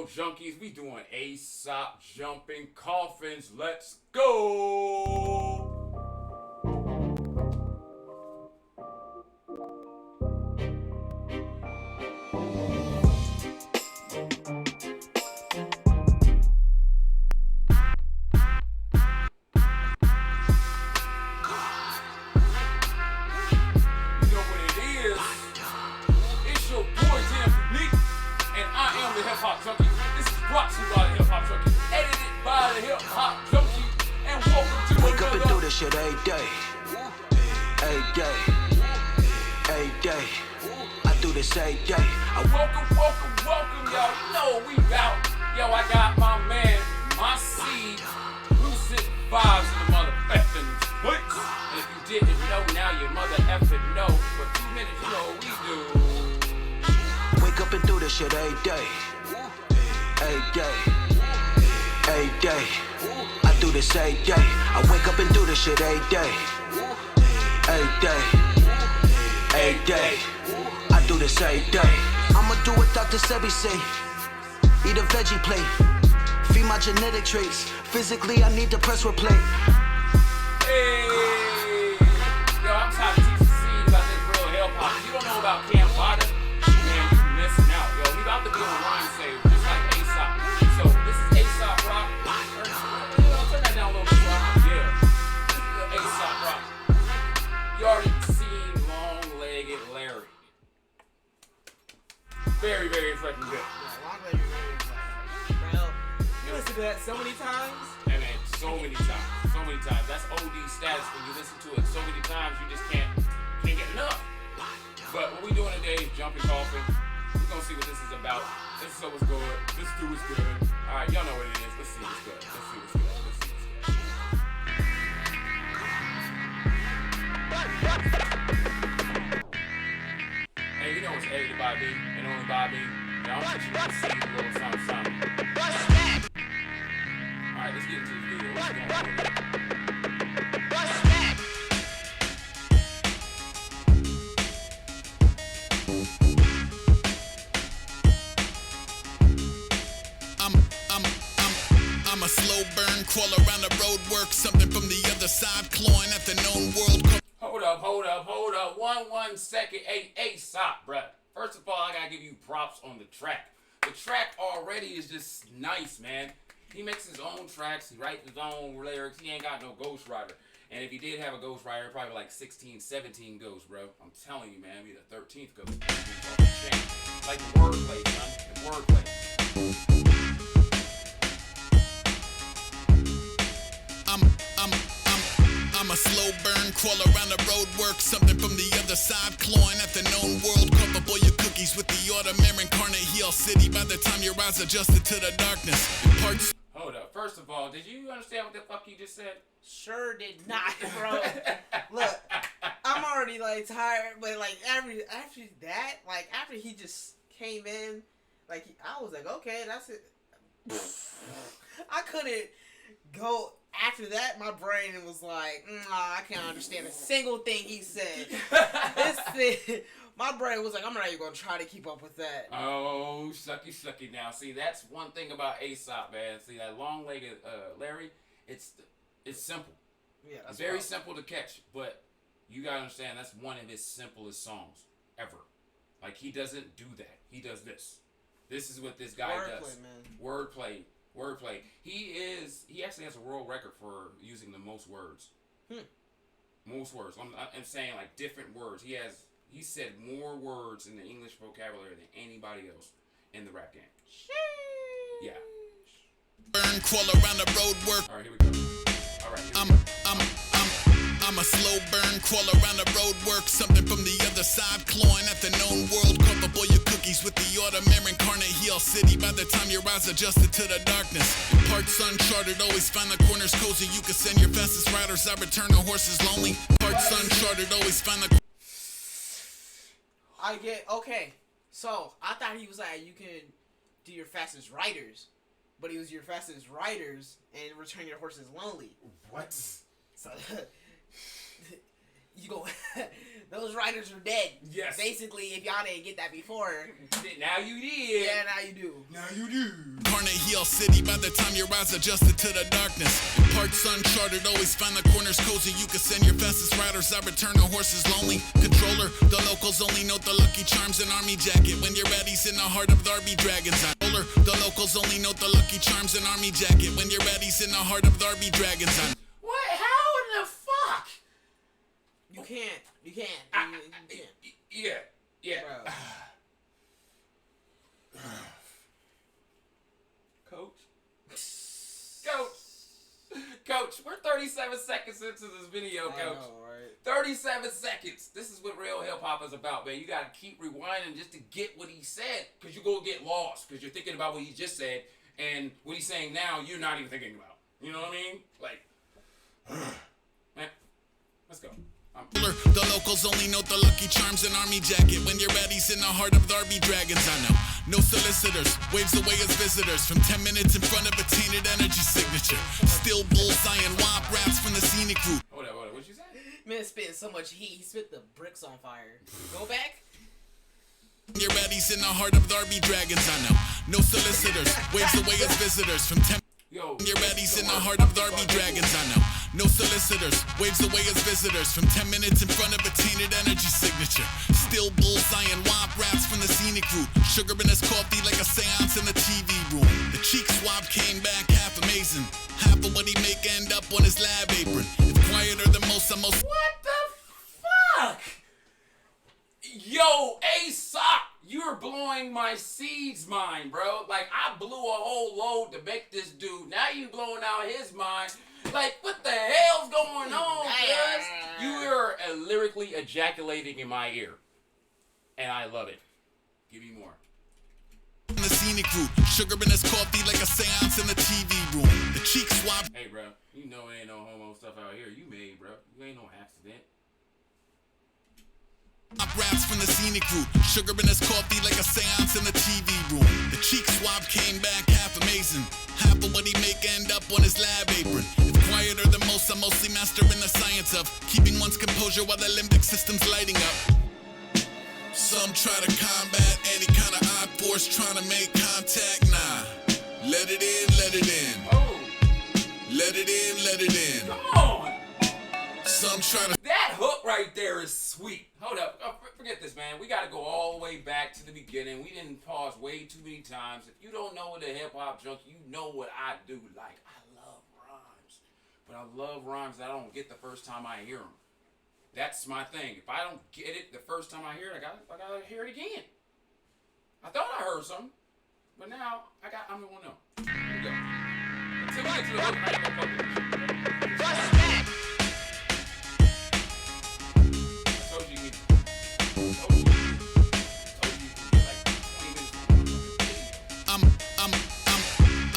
fellow junkies. We doing Aesop jumping coffins. Let's go! Shit every day, I do this every day. Welcome, y'all. You know we out. Yo, I got my man, my seed, lucid vibes in the motherfucking place. And if you didn't know, now you mother effing know. For 2 minutes, you know what we do. Wake up and do this shit every day, I do this every day. I wake up and do this shit every day, I do this every day. I'ma do what Dr. Sebi say. Eat a veggie plate. Feed my genetic traits. Physically, I need to press replay. Hey, yo, I'm tired of teaching seed about this real hip hop. You don't know about Camp Water? Man, you missing out, yo. We about to be on line save, just like Aesop. So this is Aesop Rock. Turn that down a little bit. Yeah, this is the Aesop Rock. You already seen long-legged Larry. Very, very fucking good. Yeah, long-legged Larry is like, bro, you listen to that so many times. And man, so many times. That's OD status when you listen to it so many times. You just can't get enough. But what we doing today is jumping coffin. We're gonna see what this is about. This is what's good. This dude is good. All right, y'all know what it is. Let's see what's good. Hey, you know it's A to by B and only by B. Now I'm just gonna see a little something. All right, let's get into this video. What's going on here? I'm a slow burn, crawl around the road, work something from the other side, clawing at the known world. Hold up. 1 second. Hey, Aesop, bruh. First of all, I gotta give you props on the track. The track already is just nice, man. He makes his own tracks, he writes his own lyrics, he ain't got no ghostwriter. And if he did have a ghostwriter, probably like 16, 17 ghosts, bro. I'm telling you, man, be the 13th ghost. Like the wordplay, son. The wordplay. I'm a slow burn, crawl around the road, work something from the other side, clawing at the known world. Cup up all your cookies with the autumn incarnate heel city. By the time your eyes adjusted to the darkness, parts. Hold up. First of all, did you understand what the fuck you just said? Sure did not, bro. Look, I'm already like tired, but like after that, like after he just came in, like I was like, okay, that's it. I couldn't go. After that, my brain was like, I can't understand a single thing he said. My brain was like, I'm not even going to try to keep up with that. Oh, sucky now. See, that's one thing about Aesop, man. See, that long-legged Larry, it's simple. Yeah, that's it's very simple to catch, but you got to understand, that's one of his simplest songs ever. Like, he doesn't do that. He does this. This is what this guy does. Wordplay, man. Wordplay. He actually has a world record for using the most words. Most words. I'm saying like different words. He said more words in the English vocabulary than anybody else in the rap game. Sheesh. Yeah. Burn, crawl around the road, work. All right, here we go. All right. I'm a slow burn, crawl around the road, work something from the other side, clawing at the known world. Cup up all your cookies with the autumn incarnate heel city. By the time your eyes adjusted to the darkness, parts uncharted, always find the corners cozy. You can send your fastest riders, I return the horses lonely. Parts uncharted, always find the. I get okay. So I thought he was like, you can do your fastest riders, but he was your fastest riders and return your horses lonely. What? So you go. Those riders are dead. Yes. Basically, if y'all didn't get that before. Now you did. Yeah, now you do. Now you do. Incarnate heel city by the time your eyes adjusted to the darkness. Parts uncharted, always find the corners cozy. You can send your fastest riders, I return the horses lonely. Controller, the locals only note the lucky charms and army jacket. When you're ready, in the heart of Tharby dragons. Controller, the locals only note the lucky charms and army jacket. When you're ready, in the heart of Tharby dragons. What? How in the fuck? You can't. You can't. Yeah. Bro. Coach, we're 37 seconds into this video, Coach. I know, right? 37 seconds. This is what real hip hop is about, man. You gotta keep rewinding just to get what he said, because you're gonna get lost, because you're thinking about what he just said, and what he's saying now, you're not even thinking about. You know what I mean? Like, man, let's go. The locals only note the lucky charms and army jacket. When you're ready, in the heart of Tharby dragons. I know. No solicitors, waves away as visitors. From 10 minutes in front of a tainted energy signature. Still bullseye-ing womp raps from the scenic route. Hold up, what'd you say? Man spitting so much heat, he spit the bricks on fire. Go back. When you're ready, in the heart of Tharby dragons. I know. No solicitors, waves away as visitors. From 10 Yo, when you're ready, in the heart of Tharby dragons. I know. No solicitors, waves away as visitors. From 10 minutes in front of a tainted energy signature. Still bullseye-ing womp raps from the scenic route. Sugar in his coffee like a seance in the TV room. The cheek swab came back half amazing. Half of what he make end up on his lab apron. It's quieter than most. What the fuck? Yo, Aesop, you're blowing my seeds mind, bro. Like, I blew a whole load to make this dude. Now you blowing out his mind. Like, what the hell's going on, cuz? You are lyrically ejaculating in my ear. And I love it. Give me more. The scenic route. Sugar in his coffee like a seance in the TV room. The cheek swab. Hey, bro, you know ain't no homo stuff out here. You made, bro. You ain't no accident. Raps from the scenic route. Sugar in his coffee like a seance in the TV room. The cheek swab came back half amazing. Half of what he make end up on his lab apron. It's quieter than most. I'm mostly mastering the science of keeping one's composure while the limbic system's lighting up. Some try to combat any kind of odd force trying to make contact. Nah, let it in, let it in. Oh. Let it in, let it in. Come on. Some try to. That hook right there is sweet. Hold up. Oh, forget this, man. We got to go all the way back to the beginning. We didn't pause way too many times. If you don't know what a hip-hop junkie, you know what I do. Like, I love rhymes. But I love rhymes that I don't get the first time I hear them. That's my thing. If I don't get it the first time I hear it, I gotta hear it again. I thought I heard something. But now, I'm the one to know. Here we go. Until we get to the hook, I ain't gonna fuck with it.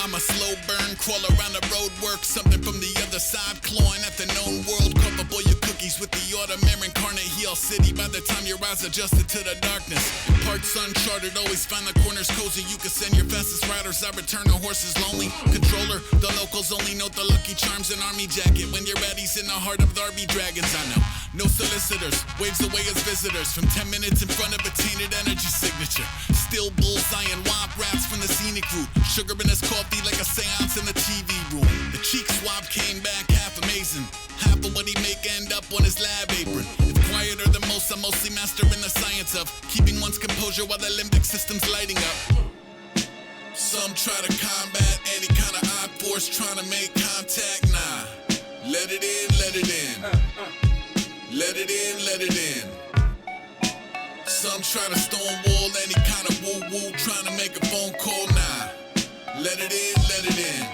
I'm a slow burn, crawl around the road, work something from the other side, clawing at the known world, comfortable your cookies with the autumn incarnate heel city by the time your eyes adjusted to the darkness. Parts uncharted, always find the corners cozy. You can send your fastest riders, I return the horses lonely. Controller, the locals only note the lucky charms and army jacket. When you're ready, in the heart of Tharby dragons. I know. No solicitors, waves away as visitors. From 10 minutes in front of a tainted energy signature. Still bullseye-ing womp raps from the scenic route. Sugar in his coffee like a seance in the TV room. The cheek swab came back half amazing. Half of what he make end up on his lab apron. It's quieter than most. I'm mostly mastering the science of keeping one's composure while the limbic system's lighting up. Some try to combat any kind of odd force trying to make contact. Nah, let it in, let it in. Let it in, let it in. Some try to stonewall any kind of woo-woo trying to make a phone call. Nah, let it in, let it in.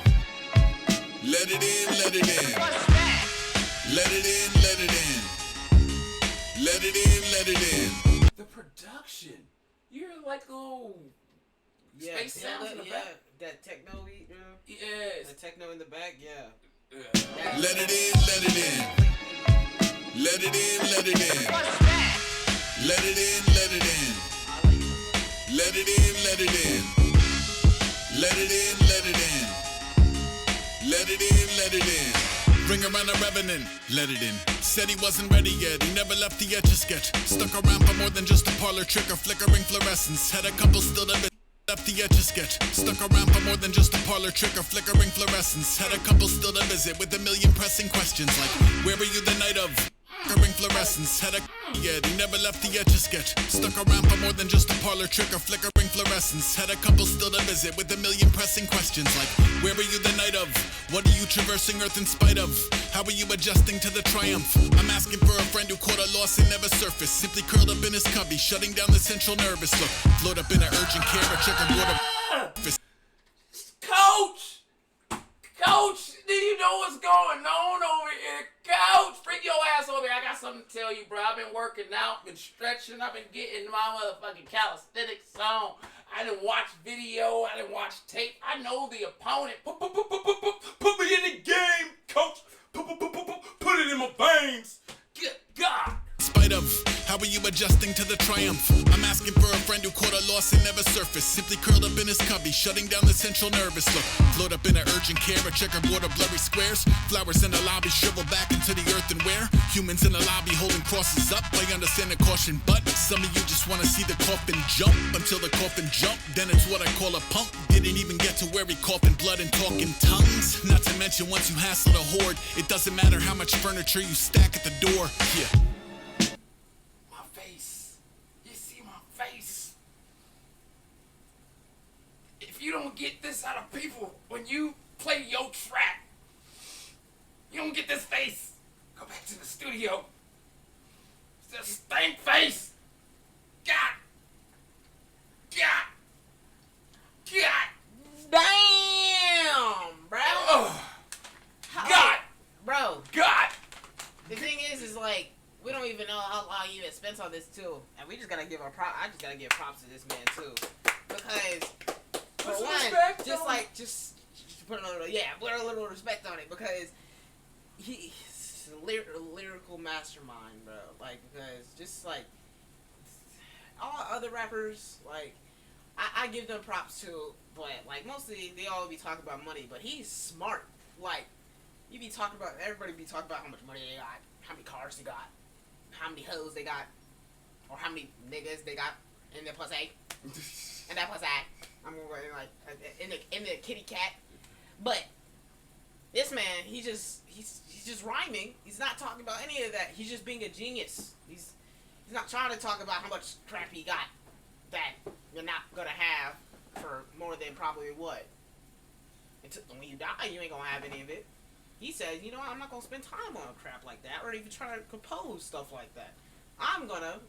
Let it in, let it in. Let it in, let it in. Let it in, let it in. The production. You're like little space sounds in the back. That techno beat, you know? Yes. The techno in the back, yeah. Let it in, let it in. Let it in, let it in. Let it in, let it in. Let it in, let it in. Let it in, let it in. Let it in, let it in. Bring around a revenant, let it in. Said he wasn't ready yet, he never left the Etch-a-Sketch. Stuck around for more than just a parlor trick or flickering fluorescence. Had a couple still to left the Etch-a-Sketch. Stuck around for more than just a parlor trick or flickering fluorescence. Had a couple still to visit with a million pressing questions like, where were you the night of flickering fluorescence? Had a yet he never left the Etch-a-Sketch. Stuck around for more than just a parlor trick or flickering fluorescence. Had a couple still to visit with a million pressing questions like, where were you the night of? What are you traversing Earth in spite of? How are you adjusting to the triumph? I'm asking for a friend who caught a loss and never surfaced. Simply curled up in his cubby, shutting down the central nervous. Look, float up in an urgent care, a checkerboard of Coach! Coach, do you know what's going on over here? Coach, bring your ass over here. I got something to tell you, bro. I've been working out, been stretching, I've been getting my motherfucking calisthenics on. I didn't watch video, I didn't watch tape. I know the opponent. Put me in the game, coach. Put it in my veins. Good God. spite of. How are you adjusting to the triumph? I'm asking for a friend who caught a loss and never surfaced. Simply curled up in his cubby, shutting down the central nervous. Look, float up in an urgent care, a checkerboard of blurry squares. Flowers in the lobby shrivel back into the earthenware. Humans in the lobby holding crosses up. I understand the caution, but some of you just want to see the coffin jump. Until the coffin jump, then it's what I call a pump. Didn't even get to where he coughing blood and talking tongues. Not to mention once you hassle the horde, it doesn't matter how much furniture you stack at the door. Yeah. If you don't get this out of people when you play your track, you don't get this face. Go back to the studio. It's a stank face. God. Damn, bro. God. Bro. God. The thing is like, we don't even know how long you spent on this too, and we just gotta give a prop. I just gotta give props to this man too, because for one, respect, just put a little respect on it, because he's a lyrical mastermind, bro. Like, because just like all other rappers, like I give them props too, but like mostly they all be talking about money, but he's smart. Like, you be talking about, everybody be talking about how much money they got, how many cars they got, how many hoes they got, or how many niggas they got in their pussy. And that pussy, I'm gonna go like in the kitty cat. But this man, he's just rhyming. He's not talking about any of that. He's just being a genius. He's not trying to talk about how much crap he got that you're not gonna have for more than probably what. When you die, you ain't gonna have any of it. He says, you know, I'm not gonna spend time on crap like that, or even try to compose stuff like that. I'm gonna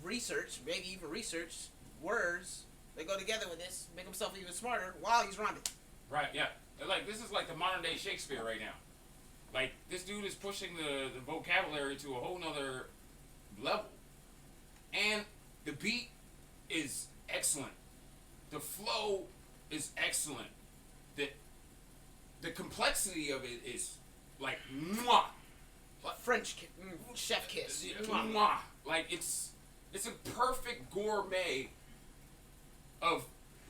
research, maybe even research words that go together with this, make himself even smarter while he's rhyming. Right, yeah. Like, this is like the modern day Shakespeare right now. Like, this dude is pushing the vocabulary to a whole nother level. And the beat is excellent. The flow is excellent. The complexity of it is like mwah. Like, French chef kiss. Mwah. Like, it's a perfect gourmet of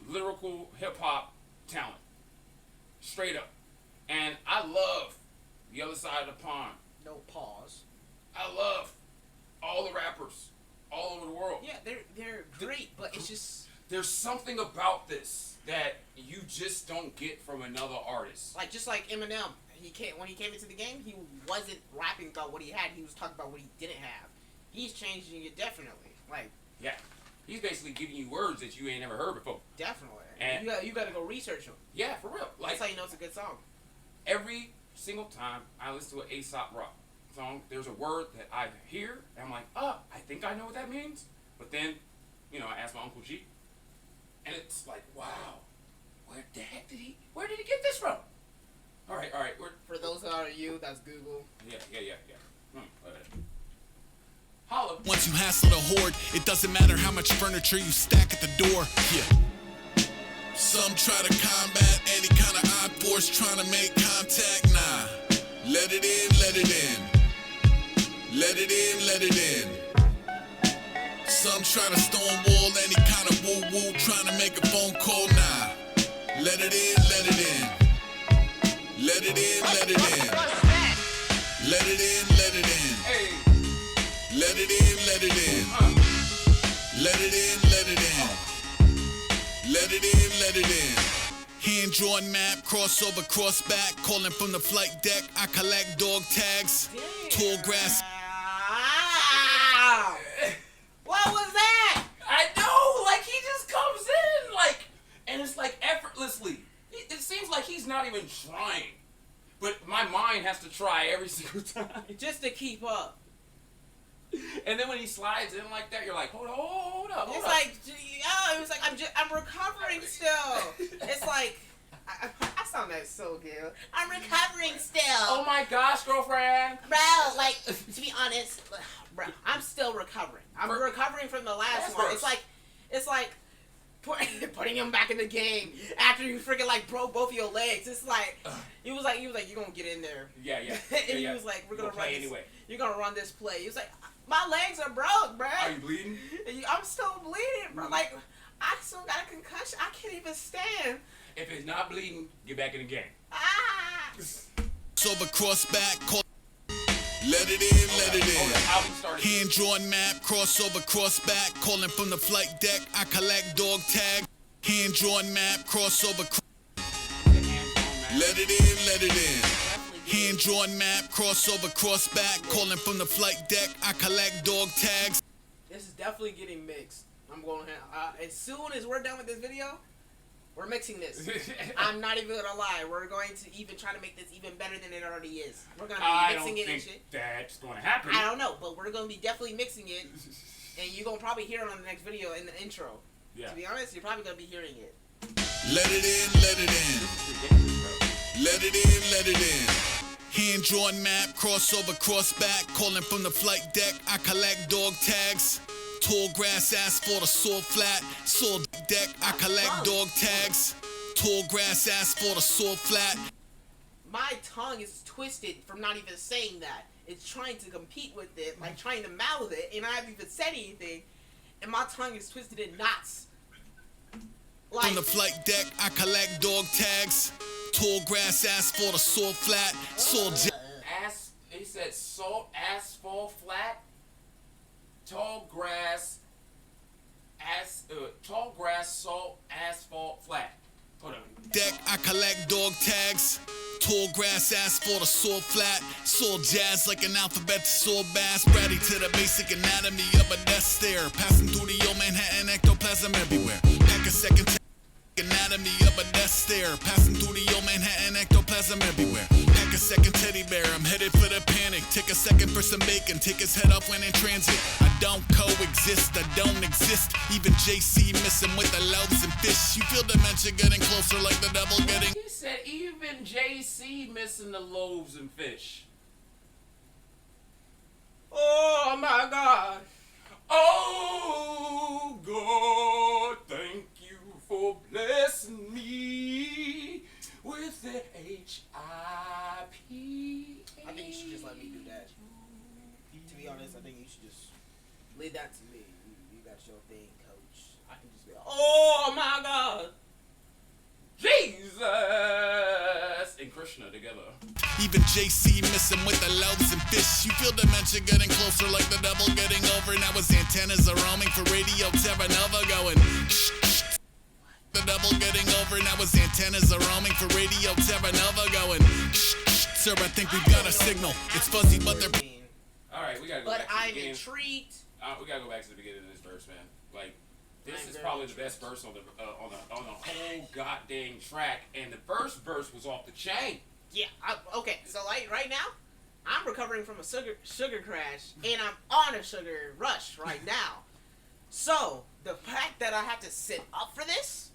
lyrical hip-hop talent. Straight up. And I love the other side of the pond. No pause. I love all the rappers all over the world. Yeah, they're great, but it's just... There's something about this that you just don't get from another artist. Like, just like Emile. When he came into the game, he wasn't rapping about what he had. He was talking about what he didn't have. He's changing it definitely. Like... Yeah. He's basically giving you words that you ain't never heard before. Definitely. And you got to go research them. Yeah, for real. Like, that's how you know it's a good song. Every single time I listen to an Aesop rock song, there's a word that I hear, and I'm like, I think I know what that means. But then, I ask my Uncle G, and it's like, wow, where the heck did he get this from? All right. For those that are you, that's Google. Yeah. Holla. Once you hassle the horde, it doesn't matter how much furniture you stack at the door. Yeah. Some try to combat any kind of odd force trying to make contact. Nah. Let it in, let it in. Let it in, let it in. Some try to stonewall any kind of woo-woo trying to make a phone call. Nah. Let it in, let it in. Let it in, let it in. Let it in, let it in. Hey. Let it in, let it in. Let it in, let it in. Let it in, let it in. Hand-drawn map, crossover, cross back. Calling from the flight deck, I collect dog tags. Tall grass. Wow. What was that? I know, like he just comes in, like, and it's like effortlessly. It seems like he's not even trying, but my mind has to try every single time Just to keep up. And then when he slides in like that, you're like, hold up. It's like, it was like I'm recovering still. It's like, I sound that so good. I'm recovering still. Oh my gosh, girlfriend. Bro, like, to be honest, bro, I'm still recovering. I'm recovering from the last one. Verse. It's like putting him back in the game after you freaking like broke both of your legs. It's like, he was like, you're gonna get in there. Yeah. And he was like, we're gonna run this. Anyway. You're gonna run this play. He was like, my legs are broke, bro. Are you bleeding? I'm still bleeding, bro. Like, I still got a concussion. I can't even stand. If it's not bleeding, get back in the game. Ah! Sober cross back. Let it in, let it in. Hand-drawn map, crossover, cross back. Calling from the flight deck, I collect dog tag. Hand-drawn map, crossover. Let it in, let it in. Hand-drawn map, crossover, cross back. Calling from the flight deck, I collect dog tags. This is definitely getting mixed. I'm going to, as soon as we're done with this video, we're mixing this. I'm not even gonna lie. We're going to even try to make this even better than it already is. We're gonna be mixing it and shit. That's gonna happen. I don't know, but we're gonna be definitely mixing it, and you're gonna probably hear it on the next video in the intro. Yeah. To be honest, you're probably gonna be hearing it. Let it in, let it in. Let it in, let it in. Hand-drawn map, crossover, cross back. Calling from the flight deck, I collect dog tags. Tall grass, asphalt, or soil flat. Soil deck, I collect dog tags. Tall grass, asphalt, or soil flat. My tongue is twisted from not even saying that. It's trying to compete with it, like trying to mouth it, and I haven't even said anything, and my tongue is twisted in knots. Like, on the flight deck, I collect dog tags. Tall grass, asphalt, or soil flat. Soil He said salt, asphalt, flat. Tall grass, salt, asphalt, flat. Hold on. Deck, I collect dog tags. Tall grass, asphalt, or soil flat. Soil jazz like an alphabet to soil bass. Ready to the basic anatomy of a death stare. Passing through the old Manhattan ectoplasm everywhere. Pack a second anatomy of a death stare. Passing through the old Manhattan ectoplasm everywhere. Pack a second teddy bear, I'm headed for the panic. Take a second for some bacon, take his head off when in transit. I don't coexist, I don't exist. Even JC missing with the loaves and fish. You feel dementia getting closer like the devil getting. He said even JC missing the loaves and fish. oh my God. Oh God, thank you for blessing me with the HIP. I think you should just let me do that. To be honest, I think you should just leave that to me. You got your thing, coach. I can just be like, oh my God. Jesus and Krishna together. Even JC missing with the loaves and fish. You feel dementia getting closer like the devil getting over. Now his antennas are roaming for radio Terra Nova going. The devil getting over. Now his antennas are roaming for radio Terra Nova going. Sir, I think we've got a signal. It's fuzzy, but they're. Alright, we gotta go But back to the I'm beginning. intrigued. We gotta go back to the beginning of this verse, man. Like, this is probably the best verse on the whole goddamn track, and the first verse was off the chain. Yeah, okay, so like right now, I'm recovering from a sugar crash, and I'm on a sugar rush right now. So, the fact that I have to sit up for this,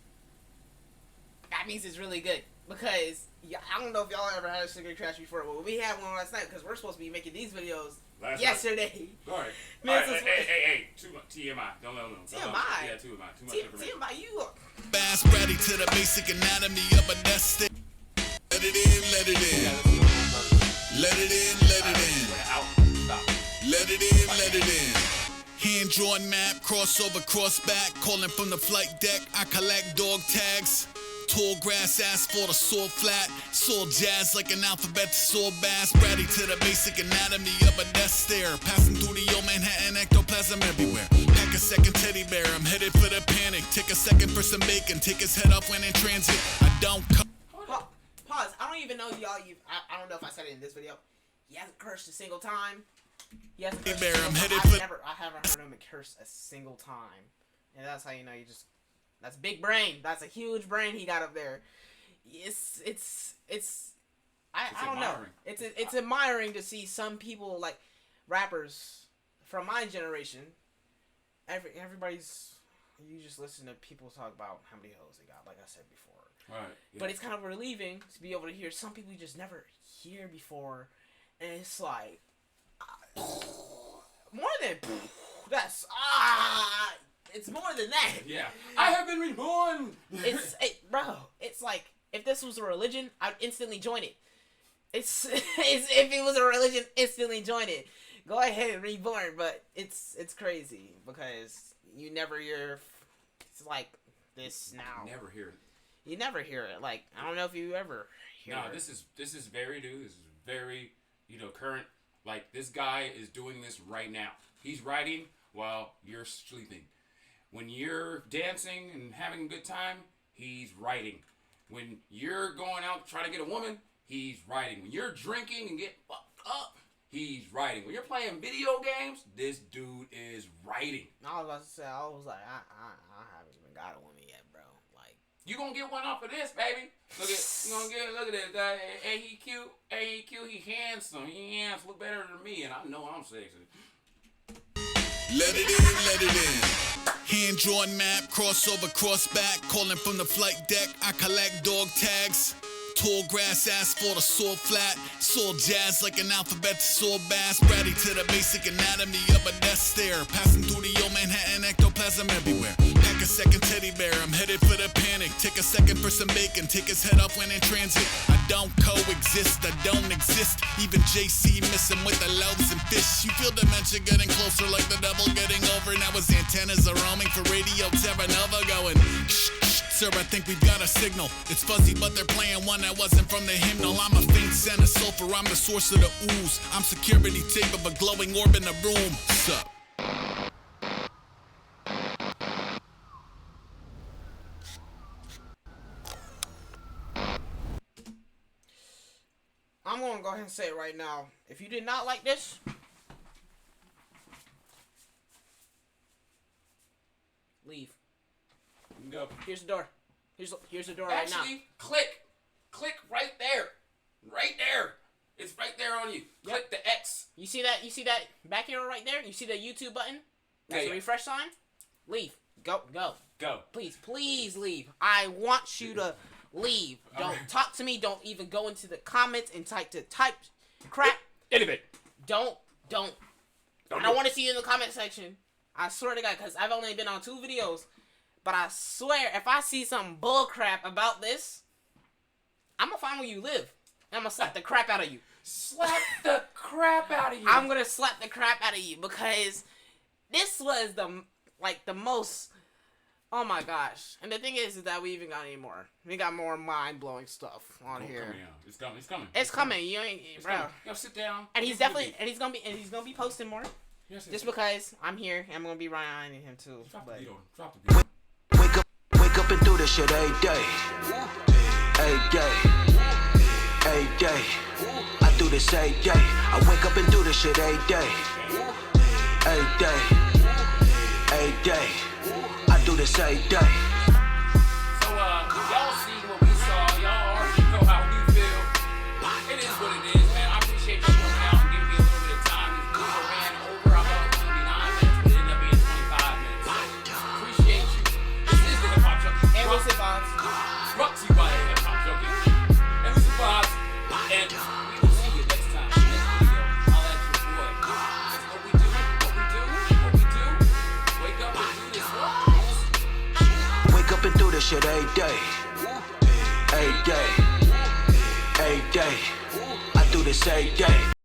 that means it's really good. Because, I don't know if y'all ever had a sugar crash before, but we had one last night, because we're supposed to be making these videos yesterday. Alright. Man, Hey, too much TMI. Don't let them know. TMI? Yeah, too much information. TMI, you look. Fast ready to the basic anatomy of a death state. Let it in, let it in. Let it in, let it in. Let it in, let it in. Hand-drawn map, crossover, cross back. Calling from the flight deck, I collect dog tags. Tall grass, asphalt, or soil flat. Soil jazz like an alphabet to soil bass. Bratty to the basic anatomy of a death stare. Passing through the old Manhattan ectoplasm everywhere. Pack a second teddy bear, I'm headed for the panic. Take a second for some bacon, take his head off when in transit. I don't Pause. I don't even know y'all. I don't know if I said it in this video. He hasn't cursed a single time. He hasn't cursed a single time. I haven't heard him curse a single time. And that's how you know that's big brain. That's a huge brain he got up there. I don't know. It's admiring to see some people like rappers from my generation. Everybody's, you just listen to people talk about how many hoes they got, like I said before. Right. Yeah. But it's kind of relieving to be able to hear some people you just never hear before, and it's like more than that's it's more than that. Yeah. I have been reborn. Bro. It's like if this was a religion, I'd instantly join it. It's if it was a religion, instantly join it. Go ahead and reborn, but it's crazy because you never hear it's like this now. Never hear it. You never hear it. Like I don't know if you ever hear it. No, this is very new. This is very current. Like this guy is doing this right now. He's writing while you're sleeping. When you're dancing and having a good time, he's writing. When you're going out trying to get a woman, he's writing. When you're drinking and get fucked up, he's writing. When you're playing video games, this dude is writing. I was about to say, I was like, I haven't even got a woman yet, bro. Like, you gonna get one off of this, baby. Look at this. Hey, he cute. Hey, he cute. He handsome. Look better than me, and I know I'm sexy. Let it in, let it in. Hand-drawn map, crossover, cross-back. Calling from the flight deck, I collect dog tags. Tall grass, asphalt, or soil flat. Soil jazz like an alphabet to soil bass. Bratty to the basic anatomy of a death stare. Passing through the old Manhattan ectoplasm everywhere. Pack a second teddy bear, I'm headed for the panic. Take a second for some bacon, take his head off when in transit. I don't coexist, I don't exist. Even JC missing with the loaves and fish. You feel dementia getting closer like the double getting over. Now his antennas are roaming for Radio Terra Nova going shh. Sir, I think we've got a signal. It's fuzzy, but they're playing one that wasn't from the hymnal. I'm a faint scent of sulfur, I'm the source of the ooze. I'm security tape of a glowing orb in the room. Sup? I'm gonna go ahead and say it right now. If you did not like this, leave. Go. Here's the door. Here's the door right now. Actually, click right there. Right there. It's right there on you. Yep. Click the X. You see that? You see that back arrow right there? You see the YouTube button? That's a refresh sign. Leave. Go. Please leave. I want you to leave. Don't talk to me. Don't even go into the comments and type crap. Anyway. Don't. I don't want to see you in the comment section. I swear to God, because I've only been on 2 videos. But I swear, if I see some bullcrap about this, I'm going to find where you live. And I'm going to slap the crap out of you. Slap the crap out of you. I'm going to slap the crap out of you because this was the most, oh my gosh. And the thing is that we even got any more. We got more mind-blowing stuff on here. It's coming. It's coming. You ain't, bro. Yo, sit down. And he's definitely, and he's going to be posting more. Yes, just because I'm here, I'm going to be reminding him too. Drop the beat. Wake up and do this shit every day. Every day. Every day. I do this every day. I wake up and do this shit every day. Every day. Every day. I do this every day. So, y'all see what we saw. Y'all already know how we feel. It is what it is, man. I appreciate you coming out and giving me a little bit of time. This video ran over. I thought it was going to be 9 minutes, but it ended up being 25 minutes. Appreciate you. This is the Hip Hop Junkie. And what's it, Bob? Brought to you by the Hip Hop Junkie. And this is Bob. And we will see you next time. Next video. I'll at your boy. That's what we do. Wake up and do this. Wake up and do this shit every day. Every day. Every day. I do this every day.